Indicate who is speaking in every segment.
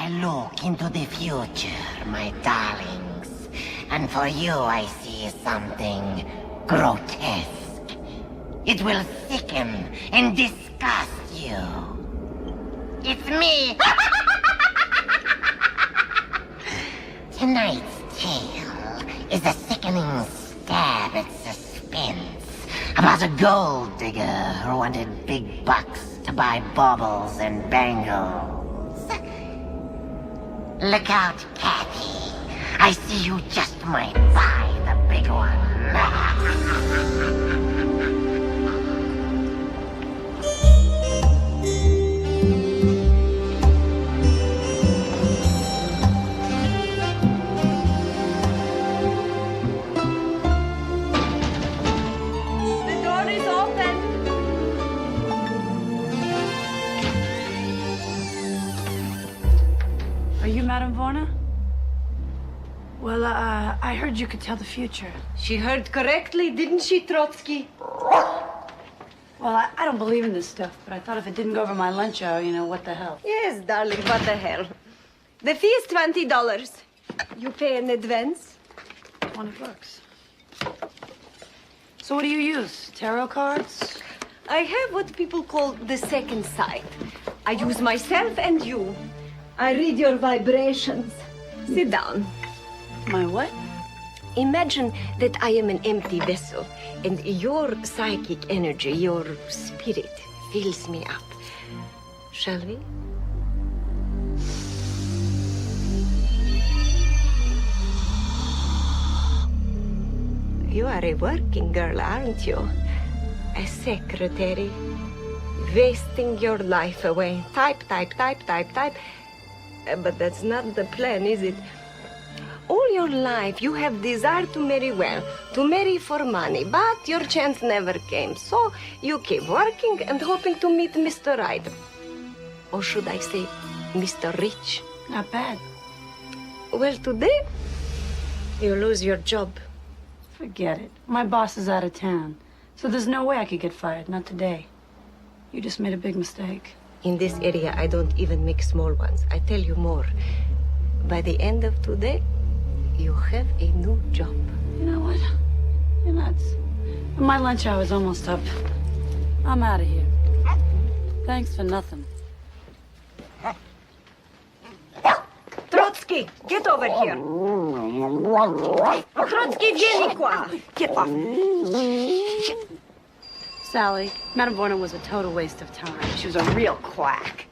Speaker 1: I look into the future, my darlings, and for you I see something grotesque. It will sicken and disgust you. It's me! Tonight's tale is a sickening stab at suspense about a gold digger who wanted big bucks to buy baubles and bangles. Look out, Kathy. I see you just might buy the big one.
Speaker 2: Madame Vorna? Well, I heard you could tell the future.
Speaker 3: She heard correctly, didn't she, Trotsky?
Speaker 2: Well, I don't believe in this stuff, but I thought if it didn't go over my lunch hour, you know, what the hell?
Speaker 3: Yes, darling, what the hell. The fee is $20. You pay in advance?
Speaker 2: $20. So what do you use? Tarot cards?
Speaker 3: I have what people call the second sight. I use myself and you. I read your vibrations. Sit down.
Speaker 2: My what?
Speaker 3: Imagine that I am an empty vessel, and your psychic energy, your spirit, fills me up. Shall we? You are a working girl, aren't you? A secretary. Wasting your life away. Type, type, type, type, type. But that's not the plan, is it? All your life, you have desired to marry well, to marry for money, but your chance never came. So you keep working and hoping to meet Mr. Right. Or should I say, Mr. Rich?
Speaker 2: Not bad.
Speaker 3: Well, today, you lose your job.
Speaker 2: Forget it. My boss is out of town, so there's no way I could get fired. Not today. You just made a big mistake.
Speaker 3: In this area, I don't even make small ones. I tell you more. By the end of today, you have a new job.
Speaker 2: You know what? You're nuts. My lunch hour is almost up. I'm out of here. Thanks for nothing.
Speaker 3: Trotsky, get over here. Trotsky, vieni qua. Get off.
Speaker 2: Sally, Madame Vorna was a total waste of time. She was a real quack.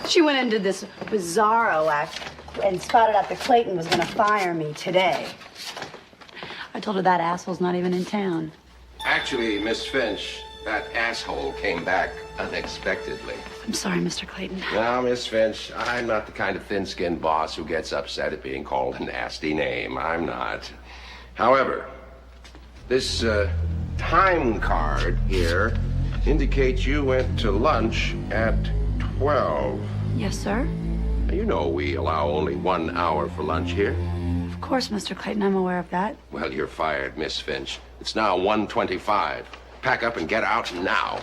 Speaker 2: She went into this bizarro act and spotted out that Clayton was going to fire me today. I told her that asshole's not even in town.
Speaker 4: Actually, Miss Finch, that asshole came back unexpectedly.
Speaker 2: I'm sorry, Mr. Clayton.
Speaker 4: Now, Miss Finch, I'm not the kind of thin-skinned boss who gets upset at being called a nasty name. I'm not. However, this time card here indicates you went to lunch at 12.
Speaker 2: Yes, sir?
Speaker 4: Now, you know we allow only 1 hour for lunch here.
Speaker 2: Of course, Mr. Clayton, I'm aware of that.
Speaker 4: Well, you're fired, Miss Finch. It's now 1:25. Pack up and get out now.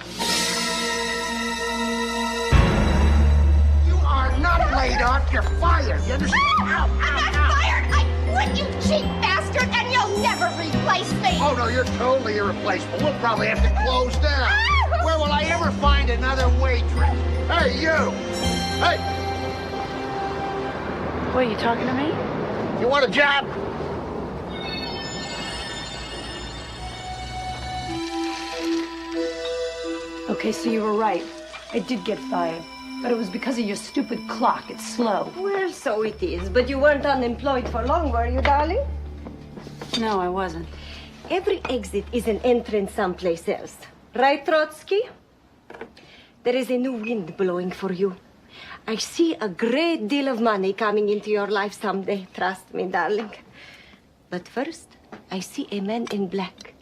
Speaker 1: You are not laid off, you're fired. You understand?
Speaker 5: I'm not fired! I quit, you cheap bastard, and you'll never replace me!
Speaker 6: Oh, no, you're totally irreplaceable. We'll probably have to close down. Where will I ever find another waitress? Hey, you! Hey!
Speaker 2: Wait, you talking to me?
Speaker 6: You want a job?
Speaker 2: Okay, so you were right. I did get fired. But it was because of your stupid clock. It's slow.
Speaker 3: Well, so it is. But you weren't unemployed for long, were you, darling?
Speaker 2: No, I wasn't.
Speaker 3: Every exit is an entrance someplace else. Right, Trotsky? There is a new wind blowing for you. I see a great deal of money coming into your life someday. Trust me, darling. But first, I see a man in black.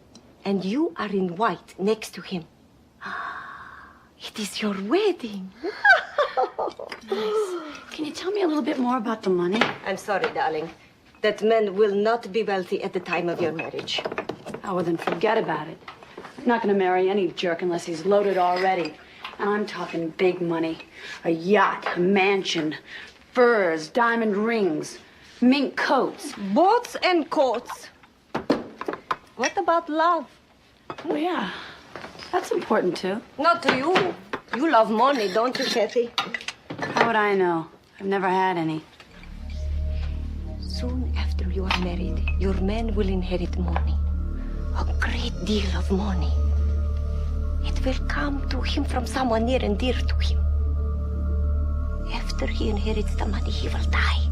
Speaker 3: And you are in white next to him. It is your wedding.
Speaker 2: Nice. Can you tell me a little bit more about the money?
Speaker 3: I'm sorry, darling. That man will not be wealthy at the time of your marriage.
Speaker 2: Oh, well, then forget about it. I'm not going to marry any jerk unless he's loaded already. And I'm talking big money. A yacht, a mansion, Furs, diamond rings, mink coats.
Speaker 3: Boats and coats. What about love?
Speaker 2: Oh, yeah. That's important, too.
Speaker 3: Not to you. You love money, don't you, Kathy?
Speaker 2: How would I know? I've never had any.
Speaker 3: Soon after you are married, your man will inherit money. A great deal of money. It will come to him from someone near and dear to him. After he inherits the money, he will die.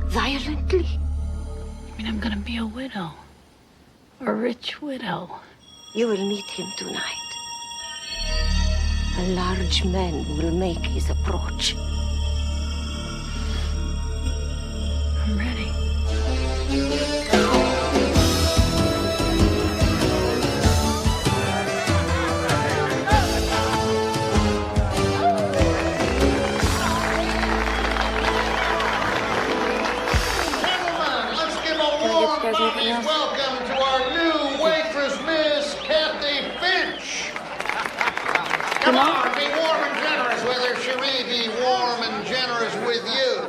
Speaker 3: Violently.
Speaker 2: I mean, I'm gonna be a widow. A rich widow.
Speaker 3: You will meet him tonight. A large man will make his approach.
Speaker 2: I'm ready.
Speaker 6: Welcome to our new waitress, Miss Kathy Finch. Come on, be warm and generous with her. Cherie, be warm and generous with you.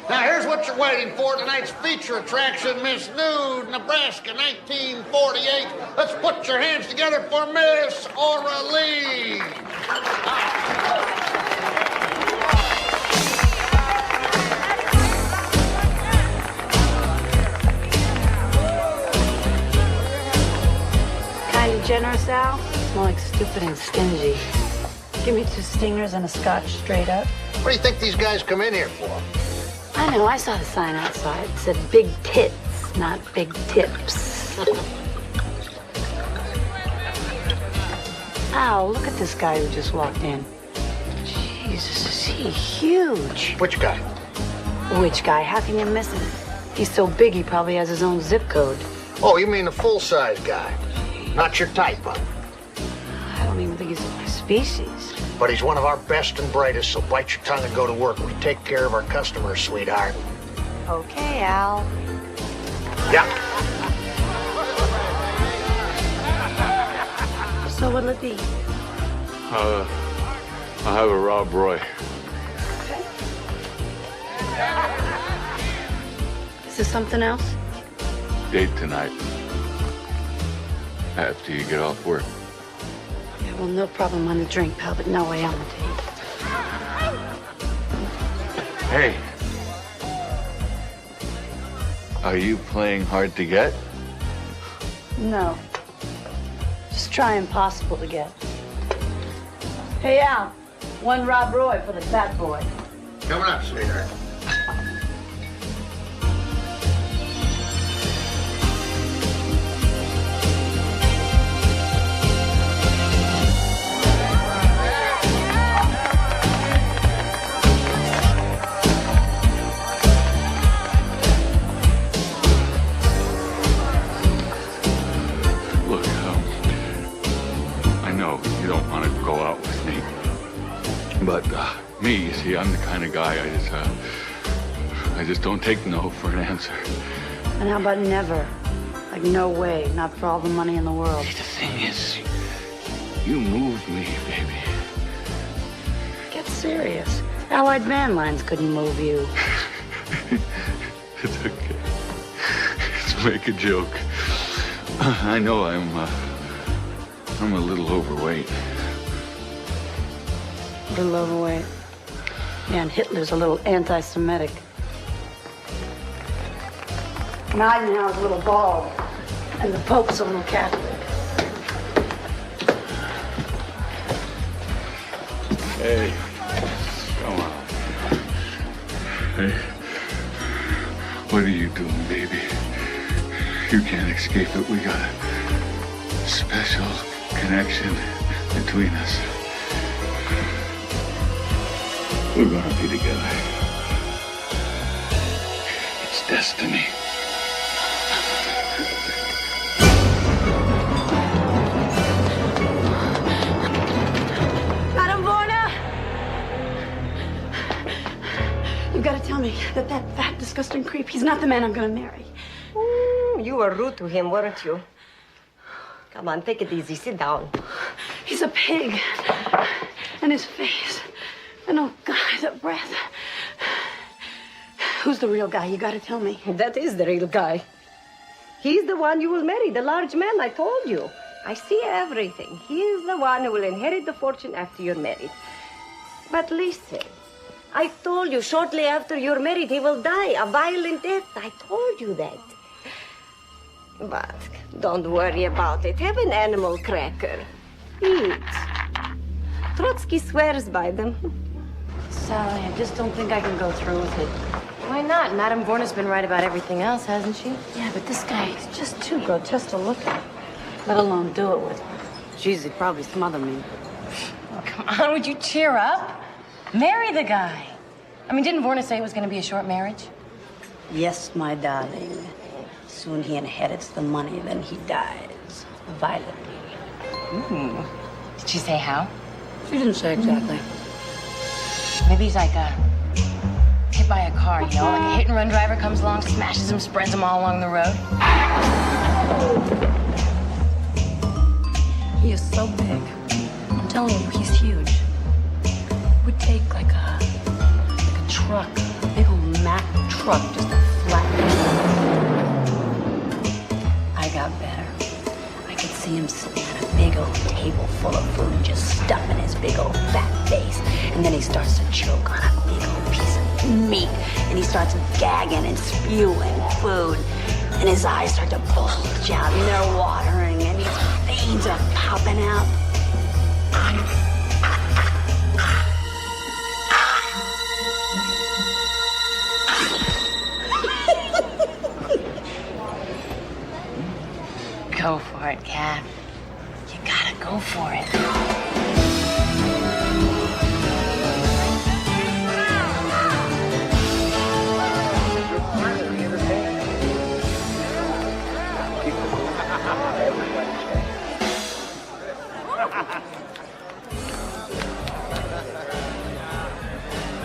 Speaker 6: Now, here's what you're waiting for. Tonight's feature attraction, Miss Nude, Nebraska, 1948. Let's put your hands together for Miss Aura Lee.
Speaker 2: Generous, Al? More like stupid and stingy. Give me 2 stingers and a scotch straight up.
Speaker 6: What do you think these guys come in here for?
Speaker 2: I know, I saw the sign outside. It said big tits, not big tips. Al, look at this guy who just walked in. Jesus, is he huge?
Speaker 6: Which guy?
Speaker 2: Which guy? How can you miss him? He's so big he probably has his own zip code.
Speaker 6: Oh, you mean the full-size guy? Not your type, huh?
Speaker 2: I don't even think he's of my species.
Speaker 6: But he's one of our best and brightest, so bite your tongue and go to work. We take care of our customers, sweetheart.
Speaker 2: Okay, Al.
Speaker 6: Yeah.
Speaker 2: So what'll it be?
Speaker 7: I'll have a Rob Roy.
Speaker 2: Is there something else?
Speaker 7: Date tonight. After you get off work.
Speaker 2: Yeah, well, no problem on the drink, pal, but no way on the date.
Speaker 7: Hey. Are you playing hard to get?
Speaker 2: No. Just try impossible to get. Hey, Al. 1 Rob Roy for the fat boy.
Speaker 6: Coming up, sweetheart.
Speaker 7: But me, you see, I'm the kind of guy I just don't take no for an answer.
Speaker 2: And how about never? Like, no way, not for all the money in the world.
Speaker 7: See, the thing is, you moved me, baby.
Speaker 2: Get serious. Allied van lines couldn't move you.
Speaker 7: It's okay. Let's make a joke. I know I'm a little overweight.
Speaker 2: A little overweight. Yeah, and Hitler's a little anti-Semitic. And Eisenhower's a little bald. And the Pope's a little Catholic.
Speaker 7: Hey, come on. Hey, what are you doing, baby? You can't escape it. We got a special connection between us. We're gonna be together. It's destiny.
Speaker 2: Madam Vorna! You gotta tell me that fat, disgusting creep, he's not the man I'm gonna marry.
Speaker 3: You were rude to him, weren't you? Come on, take it easy. Sit down.
Speaker 2: He's a pig. And his face. And oh, God, the breath. Who's the real guy? You gotta tell me.
Speaker 3: That is the real guy. He's the one you will marry, the large man, I told you. I see everything. He is the one who will inherit the fortune after you're married. But listen, I told you shortly after you're married, he will die a violent death. I told you that. But don't worry about it. Have an animal cracker. Eat. Trotsky swears by them.
Speaker 2: Sally, I just don't think I can go through with it.
Speaker 8: Why not? Madame Vorna's been right about everything else, hasn't she?
Speaker 2: Yeah, but this guy is just too grotesque to look at. Let alone do it with. Jeez, he'd probably smother me.
Speaker 8: Oh, come on, would you cheer up? Marry the guy. I mean, didn't Vorna say it was going to be a short marriage?
Speaker 2: Yes, my darling. Soon he inherits the money, then he dies. Violently.
Speaker 8: Did she say how?
Speaker 2: She didn't say exactly.
Speaker 8: Maybe he's like hit by a car, you know? Like a hit-and-run driver comes along, smashes him, spreads him all along the road.
Speaker 2: He is so big. I'm telling you, he's huge. Would take like a truck, a big old Mack truck, just to flatten him. I got better. I could see him sitting at a big old table full of food, just stuffing his big old fat face. And then he starts to choke on a big old piece of meat. And he starts gagging and spewing food. And his eyes start to bulge out, and they're watering, and his veins are popping out.
Speaker 8: Go for it, Cat. You gotta go for it.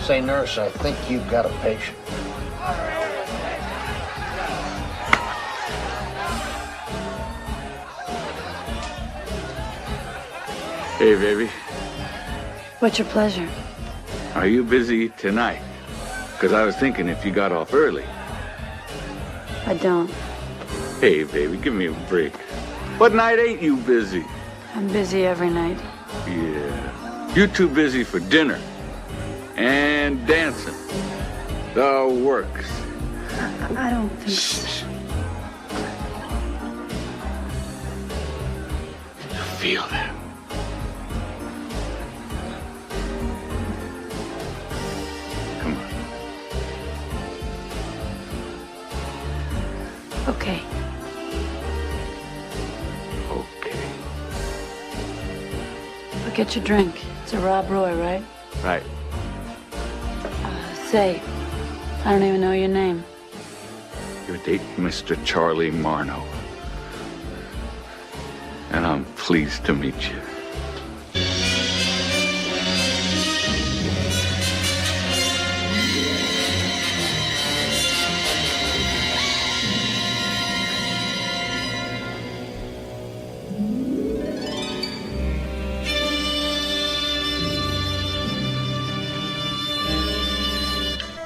Speaker 6: Say, nurse, I think you've got a patient.
Speaker 7: Hey, baby.
Speaker 2: What's your pleasure?
Speaker 7: Are you busy tonight? Because I was thinking if you got off early.
Speaker 2: I don't.
Speaker 7: Hey, baby, give me a break. What night ain't you busy?
Speaker 2: I'm busy every night.
Speaker 7: Yeah. You too busy for dinner and dancing. The works.
Speaker 2: I don't think so.
Speaker 7: Feel that. Come on.
Speaker 2: Okay.
Speaker 7: Okay.
Speaker 2: I'll get your drink. It's a Rob Roy, right?
Speaker 7: Right.
Speaker 2: Say, I don't even know your name.
Speaker 7: Your date, Mr. Charlie Marno. And I'm pleased to meet you.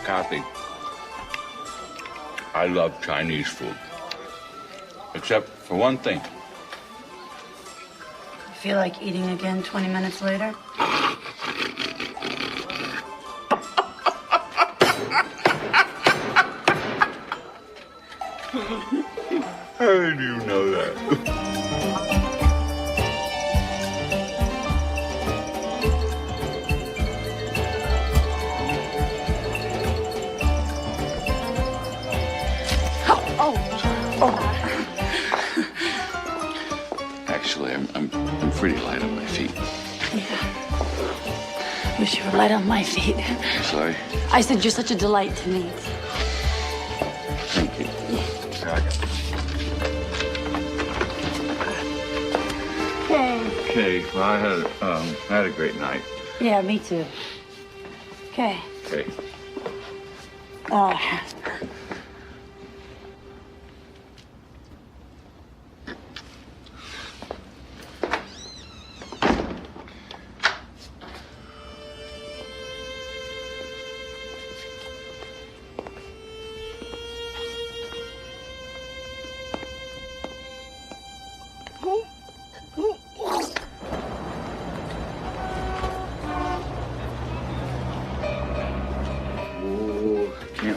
Speaker 7: Kathy, I love Chinese food. Except for one thing.
Speaker 2: Feel like eating again 20 minutes later?
Speaker 7: How do you know that? Actually, I'm pretty light on my feet.
Speaker 2: Yeah. Wish you were light on my feet.
Speaker 7: Sorry.
Speaker 2: I said you're such a delight to meet.
Speaker 7: Thank you. Okay. Well, I had a great night.
Speaker 2: Yeah, me too. Okay.
Speaker 7: Okay.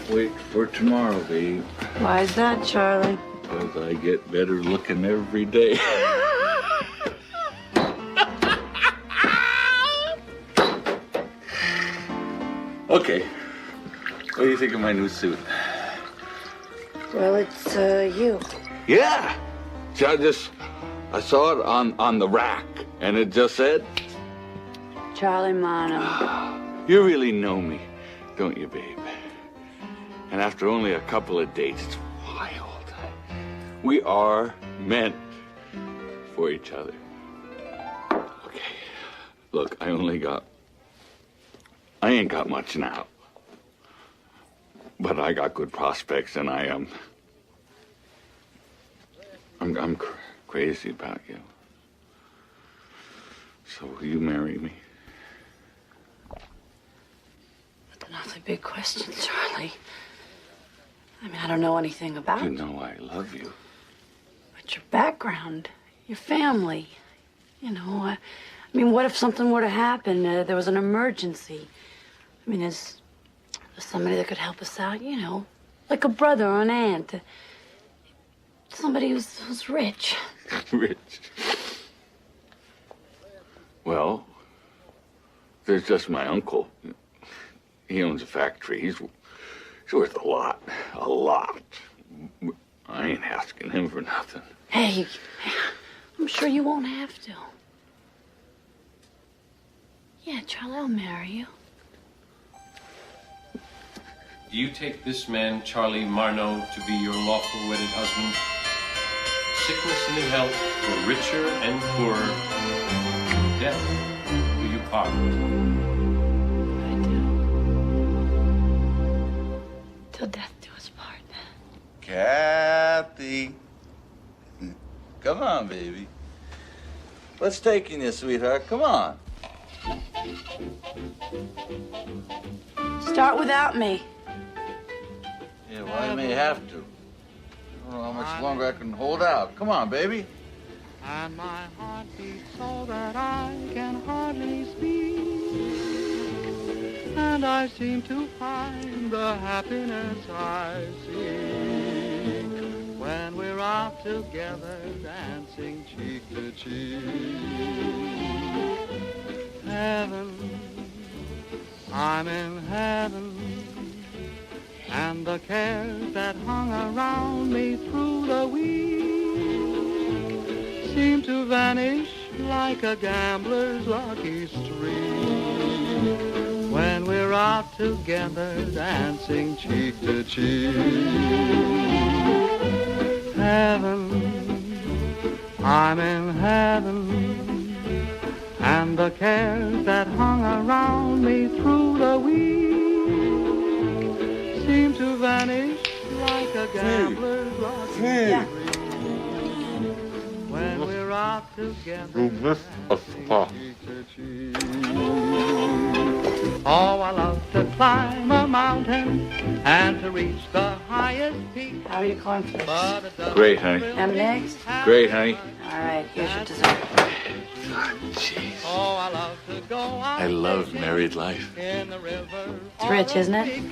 Speaker 7: can't wait for tomorrow, babe.
Speaker 2: Why is that, Charlie?
Speaker 7: Because I get better looking every day. Okay. What do you think of my new suit?
Speaker 2: Well, it's you.
Speaker 7: Yeah. See, I saw it on the rack, and it just said,
Speaker 2: Charlie Mono.
Speaker 7: you really know me, don't you, babe? And after only a couple of dates, it's wild. We are meant for each other. Okay. Look, I ain't got much now. But I got good prospects, and I'm crazy about you. So will you marry me?
Speaker 2: That's an awfully big question, Charlie. I mean, I don't know anything about
Speaker 7: You know I love you.
Speaker 2: But your background, your family, you know, I mean, what if something were to happen? There was an emergency. I mean, there's somebody that could help us out, you know, like a brother or an aunt. Somebody who's rich.
Speaker 7: Rich. Well, there's just my uncle. He owns a factory. He's worth a lot. A lot. I ain't asking him for nothing.
Speaker 2: Hey, I'm sure you won't have to. Yeah, Charlie, I'll marry you.
Speaker 9: Do you take this man, Charlie Marno, to be your lawful wedded husband? Sickness and in health, for richer and poorer, death do you part?
Speaker 2: I do. Till death do us part.
Speaker 10: Kathy. Come on, baby. What's taking you, sweetheart? Come on.
Speaker 2: Start without me.
Speaker 10: Yeah, well, I may have to. I don't know how much longer I can hold out. Come on, baby.
Speaker 11: And my heart beats so that I can hardly speak. And I seem to find the happiness I seek when we're out together dancing cheek to cheek. Heaven, I'm in heaven. And the cares that hung around me through the week seem to vanish like a gambler's lucky streak when we're out together dancing cheek to cheek. Heaven, I'm in heaven, and the cares that hung around me through the week seem to vanish like a gambler's lucky streak when we're out together cheek to cheek. Oh, I love to climb a mountain and to reach the highest peak.
Speaker 2: How are your cornflakes?
Speaker 7: Great, honey.
Speaker 2: Ham and eggs?
Speaker 7: Great, honey.
Speaker 2: All right, here's your dessert.
Speaker 7: Jeez.
Speaker 11: Oh, I love to go out
Speaker 7: I love married life.
Speaker 11: in the river.
Speaker 2: It's rich, isn't it?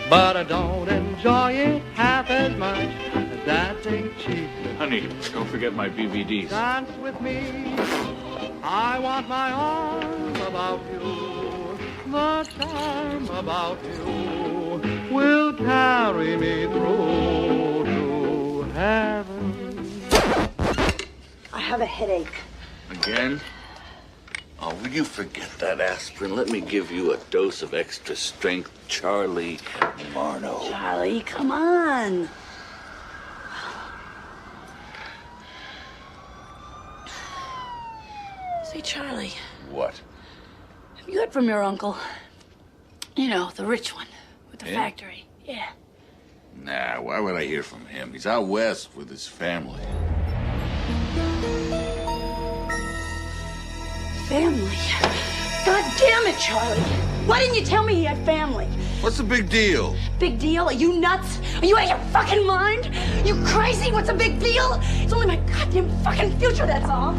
Speaker 11: But I don't enjoy it half as much as dancing cheek.
Speaker 7: Honey, don't forget my BVDs.
Speaker 11: Dance with me. I want my arm about you. The charm about you will carry me through to heaven.
Speaker 2: I have a headache.
Speaker 7: Again? Oh, will you forget that aspirin? Let me give you a dose of extra strength, Charlie Marno.
Speaker 2: Charlie, come on. Say, Charlie,
Speaker 10: What?
Speaker 2: have you heard from your uncle? You know, the rich one with the
Speaker 10: Yeah?
Speaker 2: factory. Yeah.
Speaker 10: Nah, why would I hear from him? He's out west with his family.
Speaker 2: Family. God damn it, Charlie. Why didn't you tell me he had family?
Speaker 10: What's the big deal?
Speaker 2: Big deal? Are you nuts? Are you out of your fucking mind? You crazy? What's a big deal? It's only my goddamn fucking future, that's all.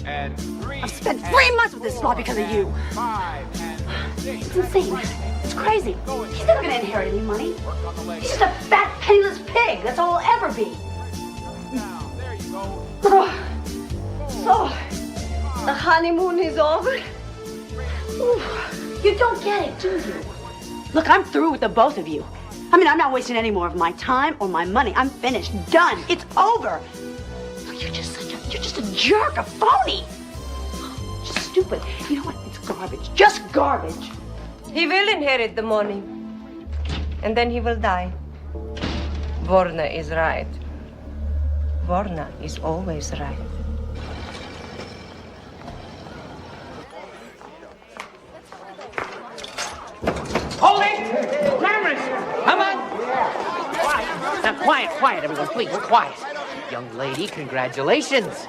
Speaker 12: And 3
Speaker 2: I've spent 3 months with this spot because of you.
Speaker 12: 5 and
Speaker 2: It's insane. It's crazy. He's never gonna inherit any money. He's just a fat, penniless pig. That's all he'll ever be.
Speaker 3: The honeymoon is over?
Speaker 2: Ooh, you don't get it, do you? Look, I'm through with the both of you. I mean, I'm not wasting any more of my time or my money. I'm finished. Done. It's over. Look, you're just a jerk, a phony. Just stupid. You know what? It's garbage. Just garbage.
Speaker 3: He will inherit the money. And then he will die. Vorna is right. Vorna is always right.
Speaker 12: Hold it! Cameras! Come on! Quiet. Now, quiet, everyone, please, quiet. Young lady, congratulations.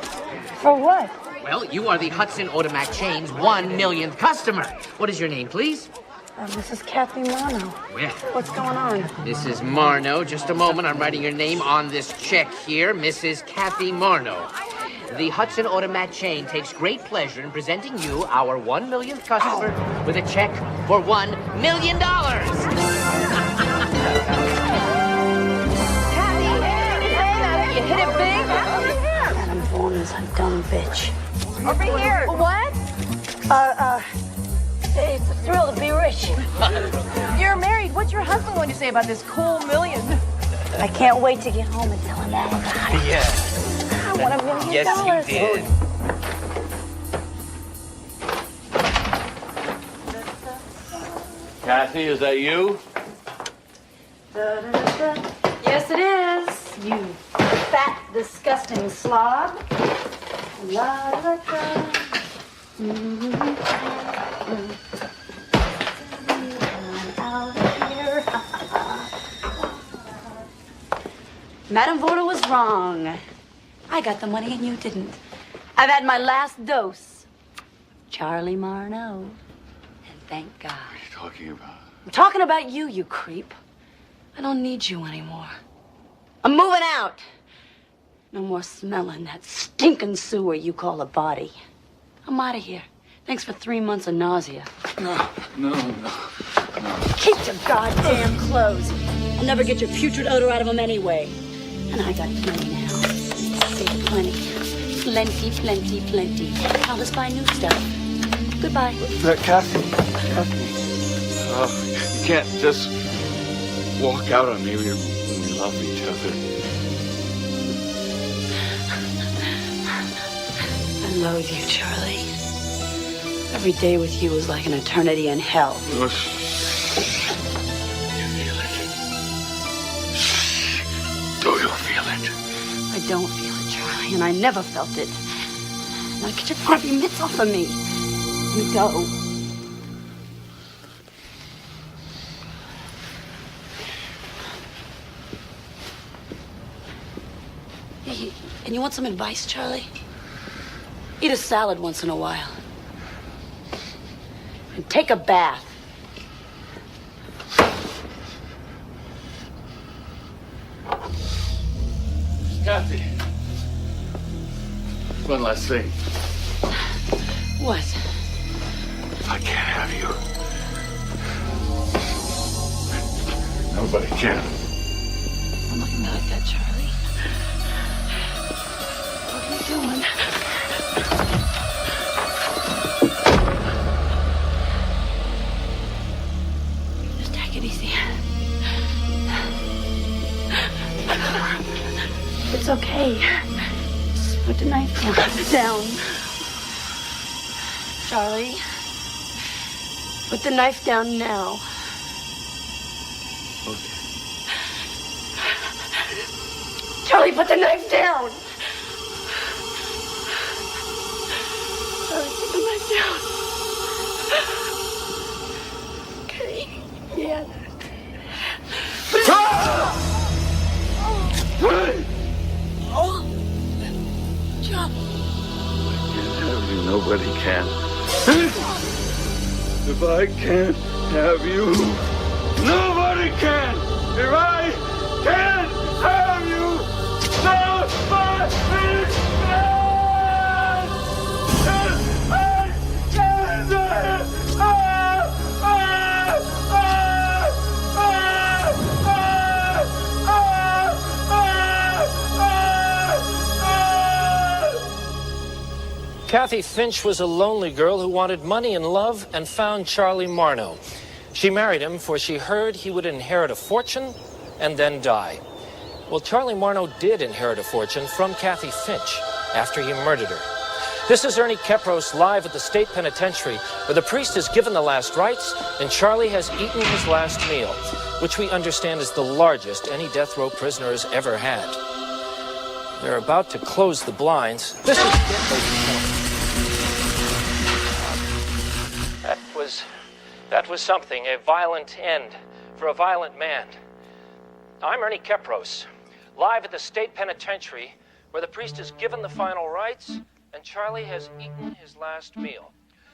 Speaker 2: For what?
Speaker 12: Well, you are the Hudson Automac chain's 1 millionth customer. What is your name, please?
Speaker 2: This is Kathy Marno.
Speaker 12: Well,
Speaker 2: What's going on?
Speaker 12: this is Marno. Just a moment, I'm writing your name on this check here, Mrs. Kathy Marno. The Hudson Automat chain takes great pleasure in presenting you, our 1 millionth customer, with a check for $1 million.
Speaker 3: You hit it big?
Speaker 2: Madam Vaughn is a dumb bitch.
Speaker 3: Over here.
Speaker 2: What? It's a thrill to be rich.
Speaker 8: You're married. What's your husband going to say about this cool million?
Speaker 2: I can't wait to get home and tell him all about it.
Speaker 12: Yeah.
Speaker 2: I want $1 million.
Speaker 12: Yes, you did.
Speaker 7: Kathy, is that you?
Speaker 2: Yes, it is. You fat, disgusting slob. La, la, la. Out here. Madame Vorta was wrong. I got the money and you didn't. I've had my last dose. Charlie Marno. And thank God.
Speaker 7: What are you talking about?
Speaker 2: I'm talking about you, you creep. I don't need you anymore. I'm moving out. No more smelling that stinking sewer you call a body. I'm out of here. Thanks for 3 months of nausea.
Speaker 7: No.
Speaker 2: Keep your goddamn clothes. I'll never get your putrid odor out of them anyway. And I got plenty now. Say plenty. Plenty. I'll just buy new stuff. Goodbye.
Speaker 7: Kathy. You can't just walk out on me when we love each other.
Speaker 2: I love you, Charlie. Every day with you is like an eternity in hell.
Speaker 7: You feel it? Do you feel it?
Speaker 2: I don't feel it, Charlie, and I never felt it. Now get your crappy mitts off of me. Let me go. Hey, and you want some advice, Charlie? Eat a salad once in a while. And take a bath.
Speaker 7: Kathy. One last thing.
Speaker 2: What?
Speaker 7: If I can't have you, nobody can.
Speaker 2: I'm looking like that, Charlie. What are you doing? Just take it easy. It's okay. Just put the knife down. Charlie, put the knife down now. Charlie, put the knife down. Charlie, put the knife down. Okay. Yeah. Oh. Charlie.
Speaker 7: Have you, nobody can. If I can't have you, nobody can. If I can't have you, nobody can. If I can't have
Speaker 13: Kathy Finch was a lonely girl who wanted money and love and found Charlie Marno. She married him for she heard he would inherit a fortune and then die. Well, Charlie Marno did inherit a fortune from Kathy Finch after he murdered her. This is Ernie Kepros live at the state penitentiary, where the priest is given the last rites and Charlie has eaten his last meal, which we understand is the largest any death row prisoner has ever had. They're about to close the blinds. This is it, ladies and gentlemen. That was something, a violent end for a violent man. I'm Ernie Kepros, live at the state penitentiary, where the priest is given the final rites and Charlie has eaten his last meal.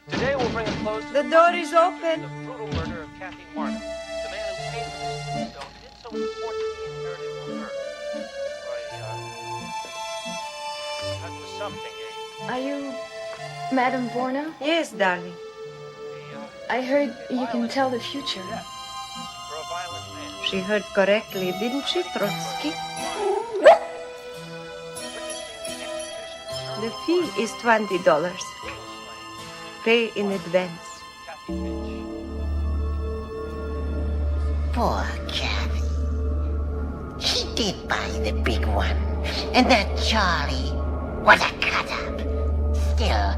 Speaker 13: Today we'll bring a close to
Speaker 3: The door is open.
Speaker 13: the brutal murder of Kathy Marno, the man who paid for this tombstone and did so with the fortune he inherited from her. That was something,
Speaker 14: Are you Madame Vorna?
Speaker 3: Yes, darling.
Speaker 14: I heard you can tell the future.
Speaker 13: For a violent man.
Speaker 3: She heard correctly, didn't she, Trotsky? The fee is $20. Pay in advance.
Speaker 1: Poor Kathy. She did buy the big one. And that Charlie was a cut-up. Still,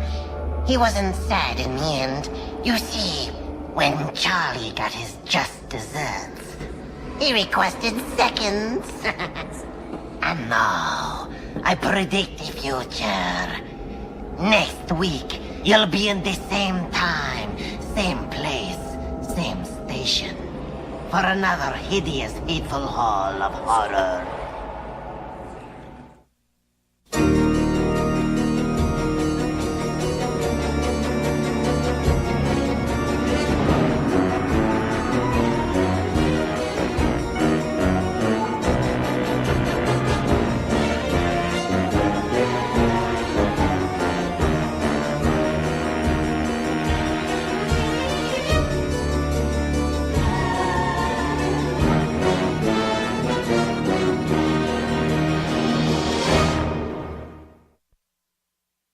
Speaker 1: he wasn't sad in the end. You see, when Charlie got his just desserts, he requested seconds. And now, I predict the future. Next week, you'll be in the same time, same place, same station, for another hideous, hateful haul of horror.